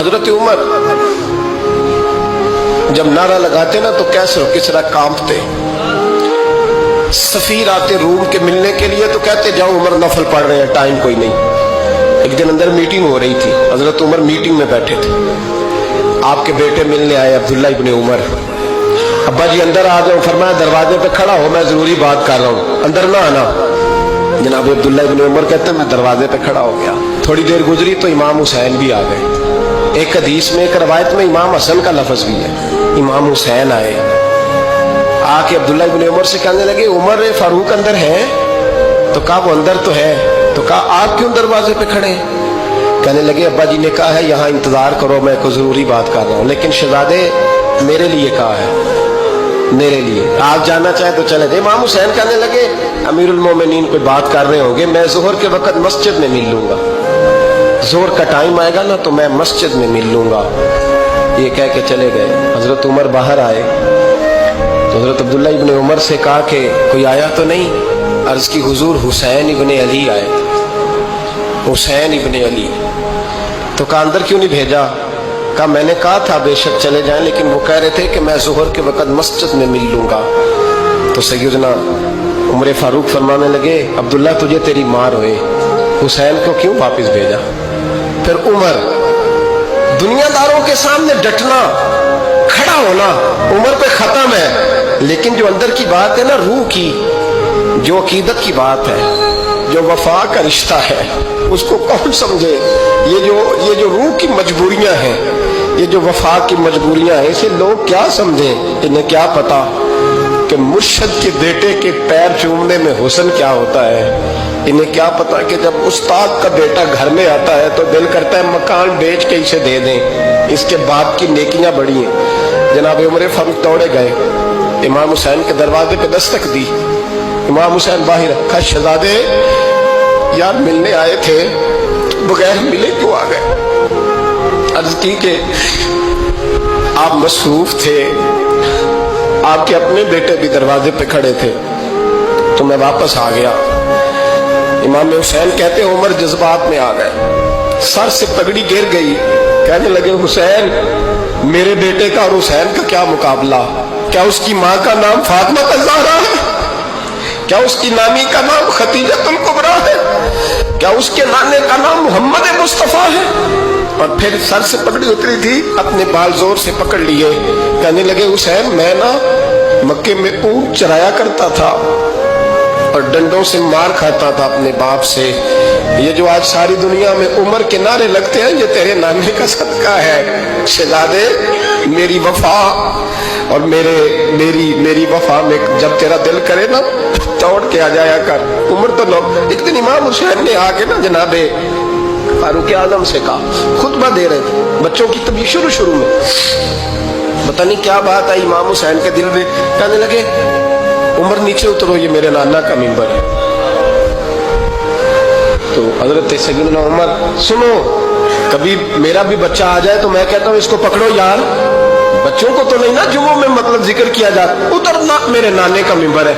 हजरत उमर जब नारा लगाते ना तो कैसे किस तरह कांपते। सफीर आते रूम के मिलने के लिए तो कहते जाओ उमर नफल पढ़ रहे हैं, टाइम कोई नहीं। एक दिन अंदर मीटिंग हो रही थी, हजरत उमर मीटिंग में बैठे थे। आपके बेटे मिलने आए अब्दुल्ला इब्ने उमर। अब्बा जी अंदर आ जाओ, फरमाया दरवाजे पे खड़ा हो, मैं जरूरी बात कर रहा हूँ, अंदर ना आना। जनाब अब्दुल्ला इब्ने उमर कहते हैं मैं दरवाजे पे खड़ा हो गया। थोड़ी देर गुजरी तो इमाम हुसैन भी आ गए। एक हदीस में एक रवायत में इमाम हसन का लफ्ज भी है। इमाम हुसैन आए, आके अब्दुल्ला इब्ने उमर से कहने लगे उमर फारूक अंदर है? तो कहा वो अंदर तो है। तो कहा आप क्यों दरवाजे पे खड़े? कहने लगे अब्बा जी ने कहा है यहाँ इंतजार करो, मैं कोई जरूरी बात कर रहा हूँ, लेकिन शहजादे मेरे लिए कहा है, मेरे लिए आप जाना चाहे तो चले जाए। इमाम हुसैन कहने लगे अमीरुल मोमिनीन कोई बात कर रहे होंगे, मैं जोहर के वक्त मस्जिद में मिल लूंगा, जोहर का टाइम आएगा ना तो मैं मस्जिद में मिल लूंगा। ये कह के चले गए। हजरत उमर बाहर आए तो हजरत अब्दुल्ला इब्ने उमर से कहा कि कोई आया तो नहीं? अर्ज की हुजूर हुसैन इब्ने अली आए, हुसैन इब्ने अली। तो कहा अंदर क्यों नहीं भेजा? कहा मैंने कहा था बेशक चले जाएं, लेकिन वो कह रहे थे कि मैं जोहर के वक्त मस्जिद में मिल लूंगा। तो सैयदना उमर फारूक फरमाने लगे अब्दुल्ला तुझे तेरी माँ रोए, हुसैन को क्यों वापस भेजा? फिर उमर दुनियादारों के सामने डटना, खड़ा होना उमर पे खत्म है, लेकिन जो अंदर की बात है ना, रूह की, जो अकीदत की बात है, जो वफा का रिश्ता है, उसको कौन समझे? ये जो रूह की मजबूरियां हैं, ये जो वफा की मजबूरियां हैं, इसे लोग क्या समझे? इन्हें क्या पता कि मुर्शद के बेटे के पैर चूमने में हुस्न क्या होता है? इन्हें क्या पता कि जब उस्ताद का बेटा घर में आता है तो दिल करता है मकान बेच के इसे दे दें, इसके बाप की नेकियां बड़ी हैं। जनाब उमर फारूक दौड़े गए, इमाम हुसैन के दरवाजे पे दस्तक दी। इमाम हुसैन बाहर रखा, शहजादे यार मिलने आए थे, बगैर मिले क्यों आ गए? अर्ज की कि आप मसरूफ थे, आपके अपने बेटे भी दरवाजे पे खड़े थे, तो मैं वापस आ गया। इमाम हुसैन कहते हैं उमर जज्बात में आ गए, सर से पगड़ी गिर गई, कहने लगे हुसैन मेरे बेटे का और हुसैन का क्या मुकाबला? क्या उसकी माँ का नाम फातिमा ज़हरा है? क्या उसकी नानी का नाम खतीजतुल कुबरा है? क्या उसके नाने का नाम मोहम्मद मुस्तफा है? और फिर सर से पगड़ी उतरी थी, अपने बाल जोर से पकड़ लिए, कहने लगे हुसैन मैं ना मक्के में ऊंट चराया करता था और डंडों से मार खाता था अपने बाप से। ये जो आज सारी दुनिया में उमर के नारे लगते हैं, ये तेरे नाने का सदका है। शहजादे मेरी वफा और मेरी वफा में जब तेरा दिल करे ना दौड़ के आ जाया कर। उमर तो लोग एक दिन इमाम हुसैन ने आके ना जनाबे फारूक आजम से कहा, खुतबा दे रहे थे बच्चों की तभी शुरू में, पता नहीं क्या बात आई इमाम हुसैन के दिल में, कहने लगे उमर नीचे उतरो, ये मेरे नाना का मिंबर है। तो हजरत सैयदना उमर सुनो, कभी मेरा भी बच्चा आ जाए तो मैं कहता हूँ इसको पकड़ो यार, बच्चों को तो नहीं ना जुम्मों में मतलब जिक्र किया जाता, उतरना मेरे नाने का मिंबर है।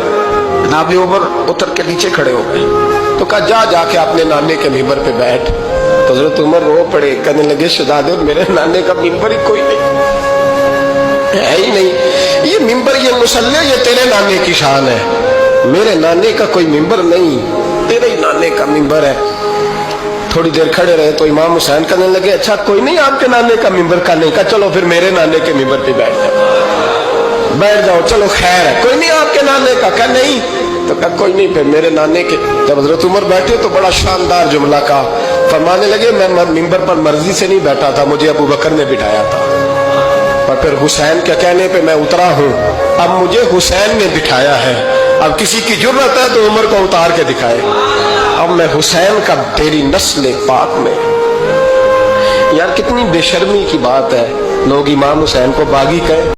जनाब उमर उतर के नीचे खड़े हो गए। तो कहा जाके अपने नाने के मिंबर पे बैठ। तो हजरत उमर रो पड़े, कहने लगे शहजादे मेरे नाने का मिंबर ही कोई नहीं है ही नहीं, ये मिंबर ये मुसल्ले ये तेरे नाने की शान है, मेरे नाने का कोई मिंबर नहीं, तेरे ही नाने का मिंबर है। थोड़ी देर खड़े रहे तो इमाम हुसैन कहने लगे अच्छा कोई नहीं आपके नाने का मिंबर का नहीं? कहा चलो फिर मेरे नाने के मिंबर पे बैठ जाओ, चलो खैर है, कोई नहीं आपके नाने का? कहा नहीं। तो कहा कोई नहीं फिर मेरे नाने के। जब हजरत उमर बैठे तो बड़ा शानदार जुमला का फरमाने लगे मैं मिंबर पर मर्जी से नहीं बैठा था, मुझे अबू बकर ने बिठाया था, और फिर हुसैन के कहने पे मैं उतरा हूँ, अब मुझे हुसैन ने बिठाया है। अब किसी की जुर्रत है तो उमर को उतार के दिखाए, अब मैं हुसैन का तेरी नस्ल पाक में। यार कितनी बेशर्मी की बात है, लोग इमाम हुसैन को बागी कहे।